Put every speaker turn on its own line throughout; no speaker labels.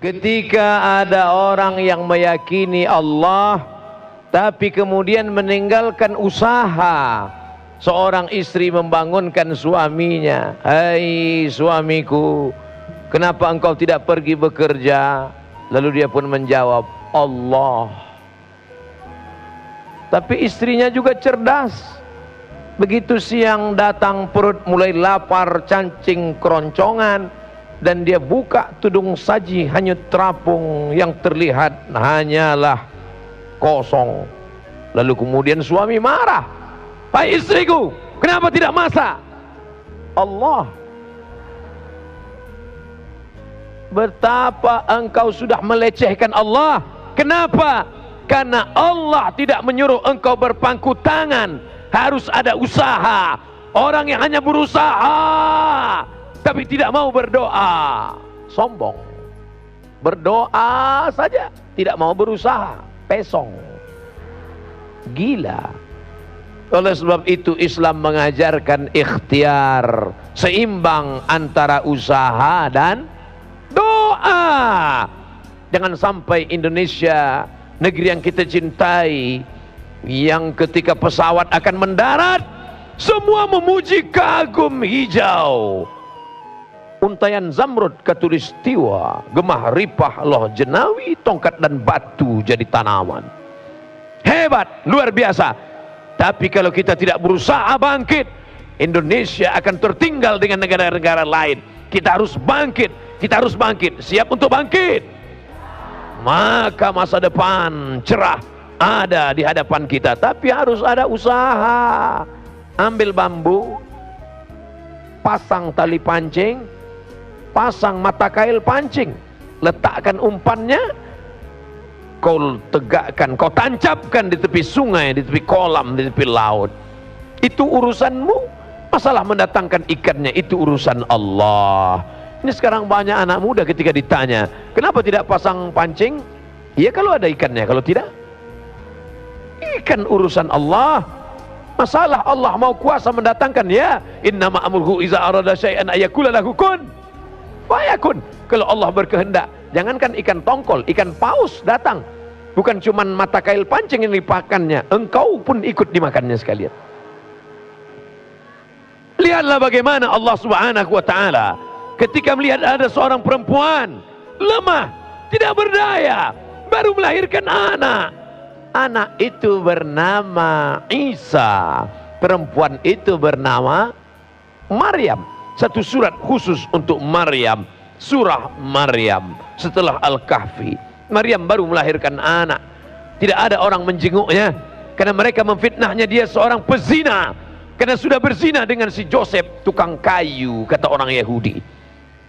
Ketika ada orang yang meyakini Allah tapi kemudian meninggalkan usaha, seorang istri membangunkan suaminya, "Hai suamiku, kenapa engkau tidak pergi bekerja?" Lalu dia pun menjawab, "Allah." Tapi istrinya juga cerdas. Begitu siang datang, perut mulai lapar, cacing keroncongan, dan dia buka tudung saji, hanyut terapung, yang terlihat hanyalah kosong. Lalu kemudian suami marah, "Hai istriku, kenapa tidak masak?" Allah, betapa engkau sudah melecehkan Allah. Kenapa? Karena Allah tidak menyuruh engkau berpangku tangan. Harus ada usaha. Orang yang hanya berusaha tapi tidak mau berdoa, sombong. Berdoa saja, tidak mau berusaha, pesong, gila. Oleh sebab itu Islam mengajarkan ikhtiar, seimbang antara usaha dan doa. Jangan sampai Indonesia, negeri yang kita cintai, yang ketika pesawat akan mendarat, semua memuji kagum hijau, untayan zamrud katulistiwa, gemah ripah loh jenawi, tongkat dan batu jadi tanaman. Hebat, luar biasa. Tapi kalau kita tidak berusaha bangkit, Indonesia akan tertinggal dengan negara-negara lain. Kita harus bangkit, kita harus bangkit. Siap untuk bangkit? Maka masa depan cerah ada di hadapan kita. Tapi harus ada usaha. Ambil bambu, pasang tali pancing, pasang mata kail pancing, letakkan umpannya, kau tegakkan, kau tancapkan di tepi sungai, di tepi kolam, di tepi laut. Itu urusanmu. Masalah mendatangkan ikannya itu urusan Allah. Ini sekarang banyak anak muda ketika ditanya, "Kenapa tidak pasang pancing?" Ya kalau ada ikannya, kalau tidak, ikan urusan Allah. Masalah Allah mau kuasa mendatangkan, ya innama amruhu iza arada syai'an ayakula lahu kun fayakun. Kalau Allah berkehendak, jangankan ikan tongkol, ikan paus datang, bukan cuman mata kail pancing yang dipakannya, engkau pun ikut dimakannya sekalian. Lihatlah bagaimana Allah Subhanahu wa ta'ala ketika melihat ada seorang perempuan lemah, tidak berdaya, baru melahirkan anak. Anak itu bernama Isa, perempuan itu bernama Maryam. Satu surat khusus untuk Maryam, surah Maryam. Setelah Al-Kahfi, Maryam baru melahirkan anak. Tidak ada orang menjenguknya karena mereka memfitnahnya dia seorang pezina, karena sudah berzina dengan si Joseph, tukang kayu, kata orang Yahudi.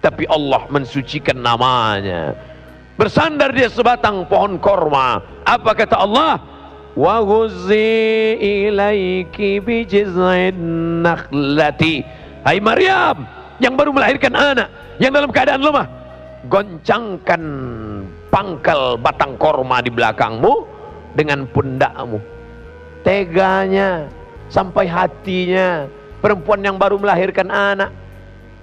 Tapi Allah mensucikan namanya. Bersandar dia sebatang pohon korma. Apa kata Allah? Wa ghuzzi ilaiki bi jiz'in nakhlati. Hai Maryam yang baru melahirkan anak, yang dalam keadaan lemah, goncangkan pangkal batang korma di belakangmu dengan pundakmu. Teganya sampai hatinya perempuan yang baru melahirkan anak.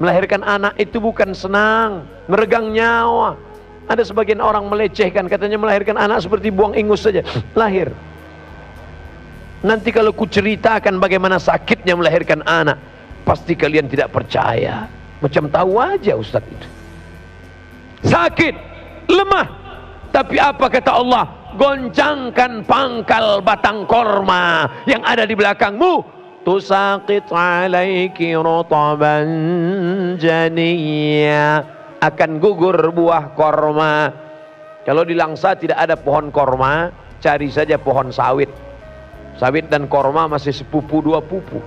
Melahirkan anak itu bukan senang, meregang nyawa. Ada sebagian orang melecehkan, katanya melahirkan anak seperti buang ingus saja. Lahir. Nanti kalau ku ceritakan bagaimana sakitnya melahirkan anak, pasti kalian tidak percaya. Macam tahu aja Ustaz itu. Sakit, lemah. Tapi apa kata Allah? Goncangkan pangkal batang korma yang ada di belakangmu. Tusaqit alaiki rutaban janiyya. Akan gugur buah korma. Kalau di Langsa tidak ada pohon korma, cari saja pohon sawit. Sawit dan korma masih sepupu dua pupu.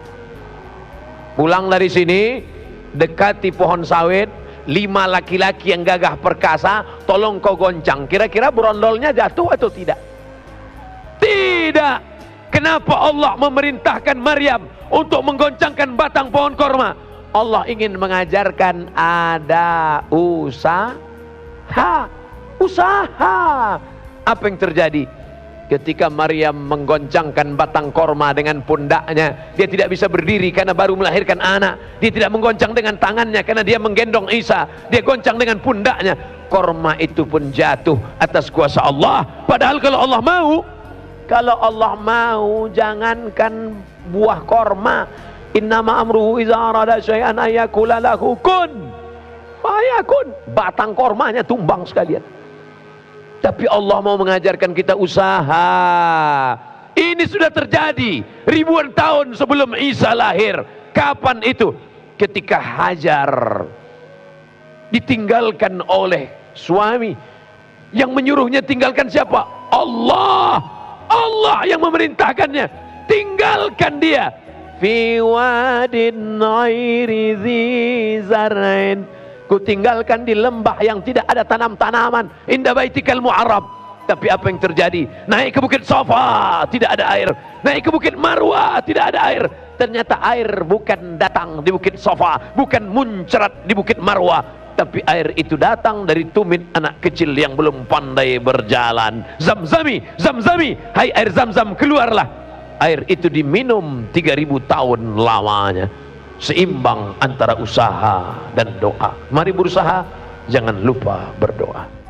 Pulang dari sini, dekati pohon sawit, 5 laki-laki yang gagah perkasa, tolong kau goncang. Kira-kira berondolnya jatuh atau tidak? Tidak. Kenapa Allah memerintahkan Maryam untuk menggoncangkan batang pohon korma? Allah ingin mengajarkan ada usaha. Apa yang terjadi? Ketika Maryam menggoncangkan batang korma dengan pundaknya, dia tidak bisa berdiri karena baru melahirkan anak. Dia tidak menggoncang dengan tangannya karena dia menggendong Isa. Dia goncang dengan pundaknya. korma itu pun jatuh atas kuasa Allah. Padahal kalau Allah mau, jangankan buah korma, innama amruhu iza arada syai'an ayakula lahu kun fayakun, batang kormanya tumbang sekalian. Tapi Allah mau mengajarkan kita usaha. Ini sudah terjadi ribuan tahun sebelum Isa lahir. Kapan itu? Ketika Hajar ditinggalkan oleh suami. Yang menyuruhnya tinggalkan siapa? Allah. Allah yang memerintahkannya. Tinggalkan dia. Fi wadin ghairi dzi zar'in. Ku tinggalkan di lembah yang tidak ada tanam-tanaman. Inda baitikal mu'arrab. Tapi apa yang terjadi? Naik ke bukit Safa, tidak ada air. Naik ke bukit Marwah, tidak ada air. Ternyata air bukan datang di bukit Safa, bukan muncrat di bukit Marwah, tapi air itu datang dari tumit anak kecil yang belum pandai berjalan. Zamzami, Zamzami, hai air Zamzam, keluarlah. Air itu diminum 3000 tahun lamanya. Seimbang antara usaha dan doa. Mari berusaha, jangan lupa berdoa.